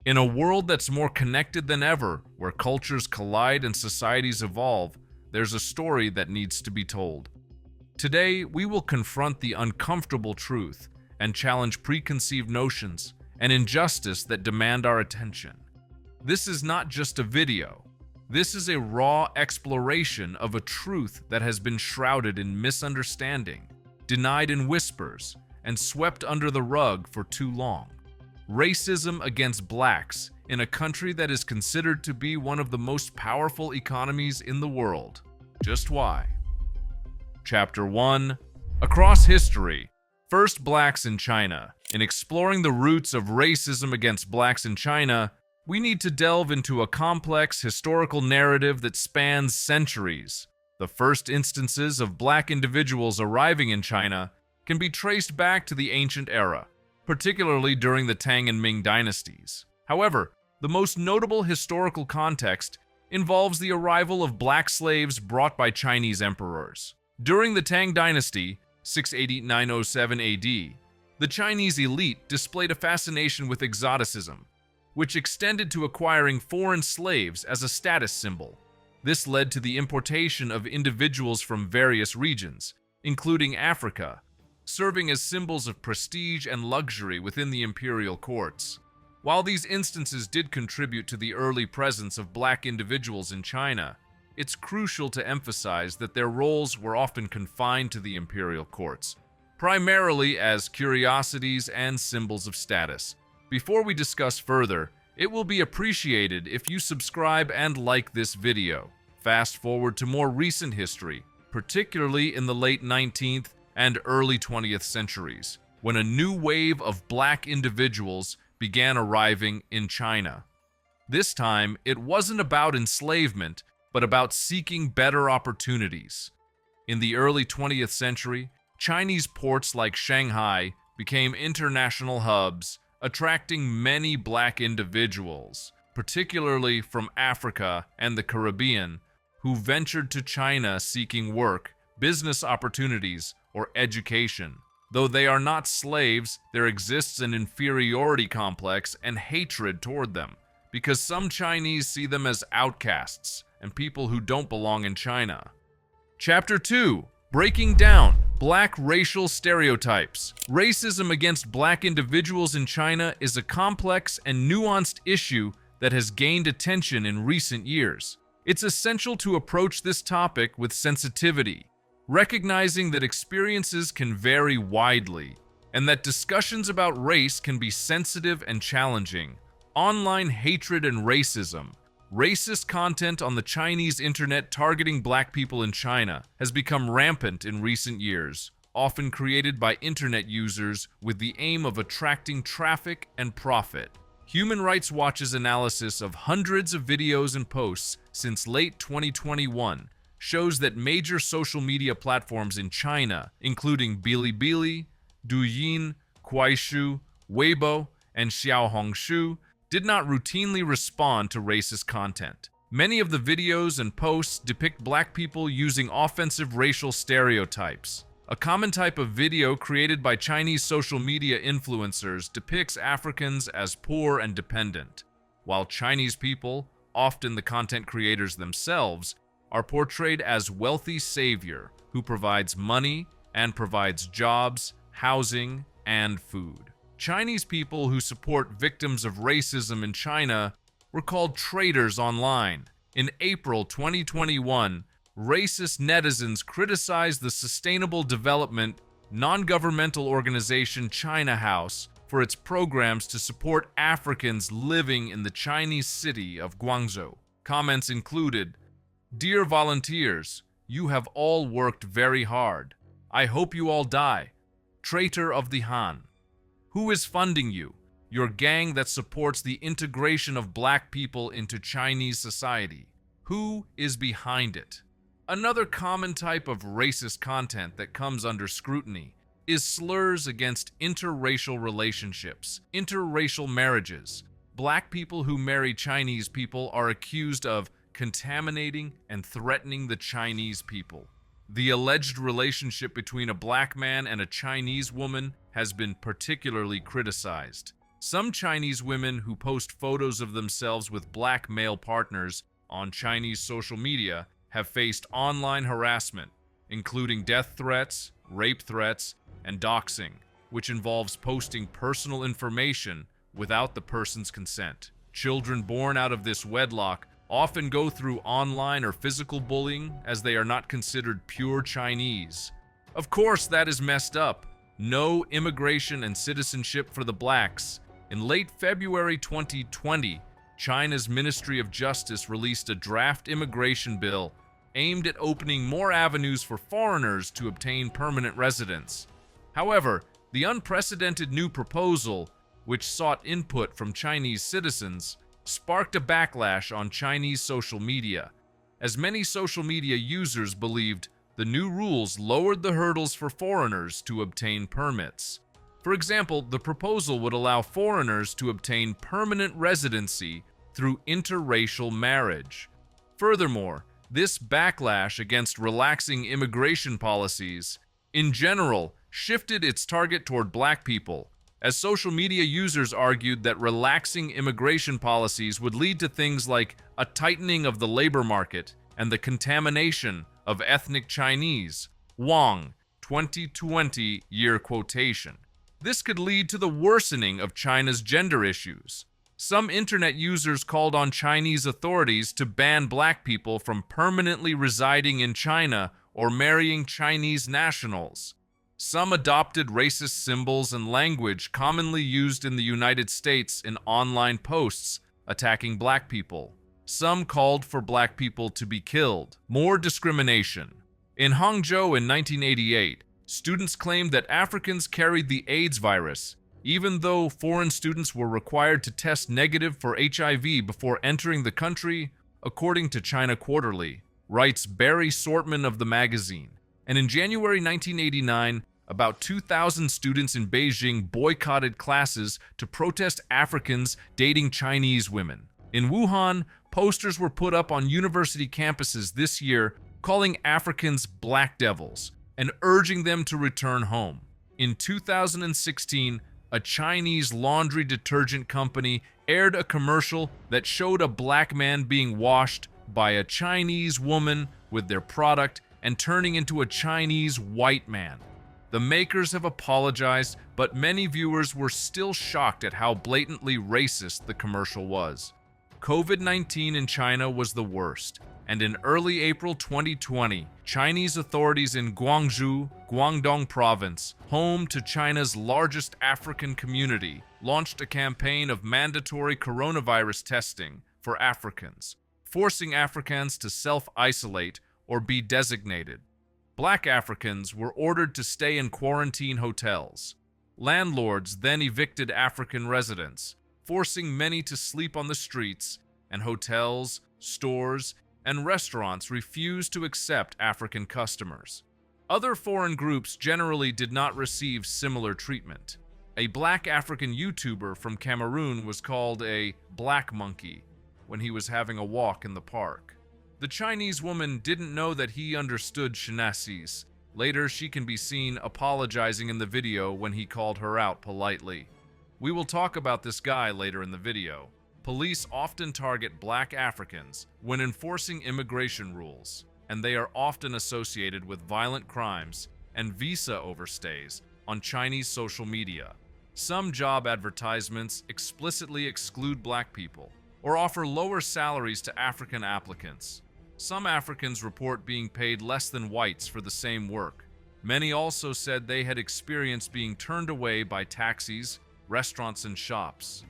In a world that's more connected than ever, where cultures collide and societies evolve, there's a story that needs to be told. Today, we will confront the uncomfortable truth and challenge preconceived notions and injustice that demand our attention. This is not just a video. This is a raw exploration of a truth that has been shrouded in misunderstanding, denied in whispers, and swept under the rug for too long. Racism against blacks in a country that is considered to be one of the most powerful economies in the world. Just why? Chapter 1. Across History. First, blacks in China. In exploring the roots of racism against blacks in China, we need to delve into a complex historical narrative that spans centuries. The first instances of black individuals arriving in China can be traced back to the ancient era, particularly during the Tang and Ming dynasties. However, the most notable historical context involves the arrival of black slaves brought by Chinese emperors. During the Tang dynasty, 680–907 AD, the Chinese elite displayed a fascination with exoticism, which extended to acquiring foreign slaves as a status symbol. This led to the importation of individuals from various regions, including Africa, serving as symbols of prestige and luxury within the imperial courts. While these instances did contribute to the early presence of black individuals in China, it's crucial to emphasize that their roles were often confined to the imperial courts, primarily as curiosities and symbols of status. Before we discuss further, it will be appreciated if you subscribe and like this video. Fast forward to more recent history, particularly in the late 19th and early 20th centuries, when a new wave of black individuals began arriving in China. This time, it wasn't about enslavement, but about seeking better opportunities. In the early 20th century, Chinese ports like Shanghai became international hubs, attracting many black individuals, particularly from Africa and the Caribbean, who ventured to China seeking work, business opportunities, or education. Though they are not slaves, there exists an inferiority complex and hatred toward them, because some Chinese see them as outcasts and people who don't belong in China. Chapter 2. Breaking down black racial stereotypes. Racism against black individuals in China is a complex and nuanced issue that has gained attention in recent years. It's essential to approach this topic with sensitivity, recognizing that experiences can vary widely, and that discussions about race can be sensitive and challenging. Online hatred and racism. Racist content on the Chinese internet targeting black people in China has become rampant in recent years, often created by internet users with the aim of attracting traffic and profit. Human Rights Watch's analysis of hundreds of videos and posts since late 2021 shows that major social media platforms in China, including Bilibili, Douyin, Kuaishou, Weibo, and Xiaohongshu, did not routinely respond to racist content. Many of the videos and posts depict black people using offensive racial stereotypes. A common type of video created by Chinese social media influencers depicts Africans as poor and dependent, while Chinese people, often the content creators themselves, are portrayed as wealthy savior who provides money and provides jobs, housing, and food. Chinese people who support victims of racism in China were called traitors online. In April 2021, racist netizens criticized the sustainable development non-governmental organization China House for its programs to support Africans living in the Chinese city of Guangzhou. Comments included, "Dear volunteers, you have all worked very hard. I hope you all die. Traitor of the Han. Who is funding you? Your gang that supports the integration of black people into Chinese society. Who is behind it?" Another common type of racist content that comes under scrutiny is slurs against interracial relationships, interracial marriages. Black people who marry Chinese people are accused of contaminating and threatening the Chinese people. The alleged relationship between a black man and a Chinese woman has been particularly criticized. Some Chinese women who post photos of themselves with black male partners on Chinese social media have faced online harassment, including death threats, rape threats, and doxing, which involves posting personal information without the person's consent. Children born out of this wedlock often go through online or physical bullying as they are not considered pure Chinese. Of course, that is messed up. No immigration and citizenship for the blacks. In late February 2020, China's Ministry of Justice released a draft immigration bill aimed at opening more avenues for foreigners to obtain permanent residence. However, the unprecedented new proposal, which sought input from Chinese citizens, sparked a backlash on Chinese social media, as many social media users believed the new rules lowered the hurdles for foreigners to obtain permits. For example, the proposal would allow foreigners to obtain permanent residency through interracial marriage. Furthermore, this backlash against relaxing immigration policies, in general, shifted its target toward black people, as social media users argued that relaxing immigration policies would lead to things like a tightening of the labor market and the contamination of ethnic Chinese. Wang, 2020 year quotation. This could lead to the worsening of China's gender issues. Some internet users called on Chinese authorities to ban black people from permanently residing in China or marrying Chinese nationals. Some adopted racist symbols and language commonly used in the United States in online posts attacking black people. Some called for black people to be killed. More discrimination. In Hangzhou in 1988, students claimed that Africans carried the AIDS virus, even though foreign students were required to test negative for HIV before entering the country, according to China Quarterly, writes Barry Sortman of the magazine. And in January 1989, about 2,000 students in Beijing boycotted classes to protest Africans dating Chinese women. In Wuhan, posters were put up on university campuses this year calling Africans black devils and urging them to return home. In 2016, a Chinese laundry detergent company aired a commercial that showed a black man being washed by a Chinese woman with their product and turning into a Chinese white man. The makers have apologized, but many viewers were still shocked at how blatantly racist the commercial was. COVID-19 in China was the worst, and in early April 2020, Chinese authorities in Guangzhou, Guangdong Province, home to China's largest African community, launched a campaign of mandatory coronavirus testing for Africans, forcing Africans to self-isolate or be designated. Black Africans were ordered to stay in quarantine hotels. Landlords then evicted African residents, forcing many to sleep on the streets, and hotels, stores, and restaurants refused to accept African customers. Other foreign groups generally did not receive similar treatment. A black African YouTuber from Cameroon was called a black monkey when he was having a walk in the park. The Chinese woman didn't know that he understood Chinese. Later, she can be seen apologizing in the video when he called her out politely. We will talk about this guy later in the video. Police often target black Africans when enforcing immigration rules, and they are often associated with violent crimes and visa overstays on Chinese social media. Some job advertisements explicitly exclude black people or offer lower salaries to African applicants. Some Africans report being paid less than whites for the same work. Many also said they had experienced being turned away by taxis, restaurants, and shops.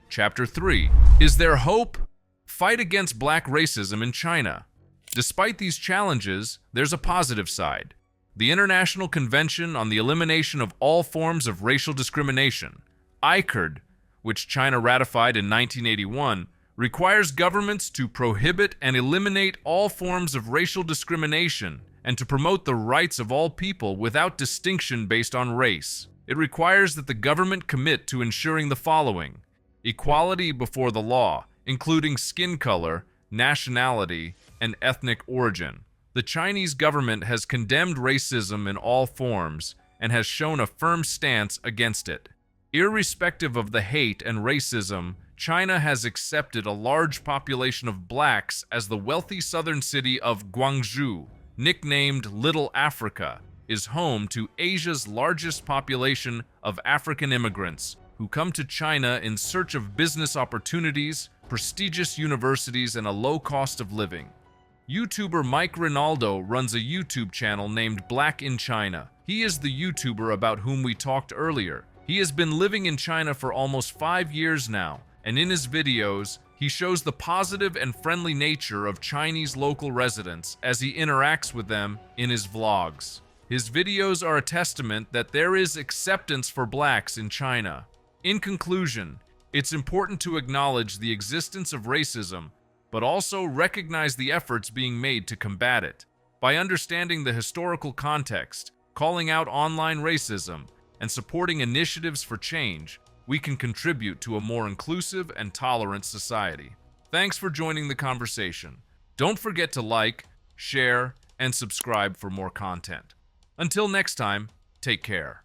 Chapter 3. Is there hope? Fight against black racism in China. Despite these challenges, there's a positive side. The International Convention on the Elimination of All Forms of Racial Discrimination, ICARD, which China ratified in 1981, requires governments to prohibit and eliminate all forms of racial discrimination and to promote the rights of all people without distinction based on race. It requires that the government commit to ensuring the following: equality before the law, including skin color, nationality, and ethnic origin. The Chinese government has condemned racism in all forms and has shown a firm stance against it. Irrespective of the hate and racism, China has accepted a large population of blacks as the wealthy southern city of Guangzhou, nicknamed Little Africa, is home to Asia's largest population of African immigrants who come to China in search of business opportunities, prestigious universities, and a low cost of living. YouTuber Mike Ronaldo runs a YouTube channel named Black in China. He is the YouTuber about whom we talked earlier. He has been living in China for almost 5 years now, and in his videos, he shows the positive and friendly nature of Chinese local residents as he interacts with them in his vlogs. His videos are a testament that there is acceptance for blacks in China. In conclusion, it's important to acknowledge the existence of racism, but also recognize the efforts being made to combat it. By understanding the historical context, calling out online racism, and supporting initiatives for change, we can contribute to a more inclusive and tolerant society. Thanks for joining the conversation. Don't forget to like, share, and subscribe for more content. Until next time, take care.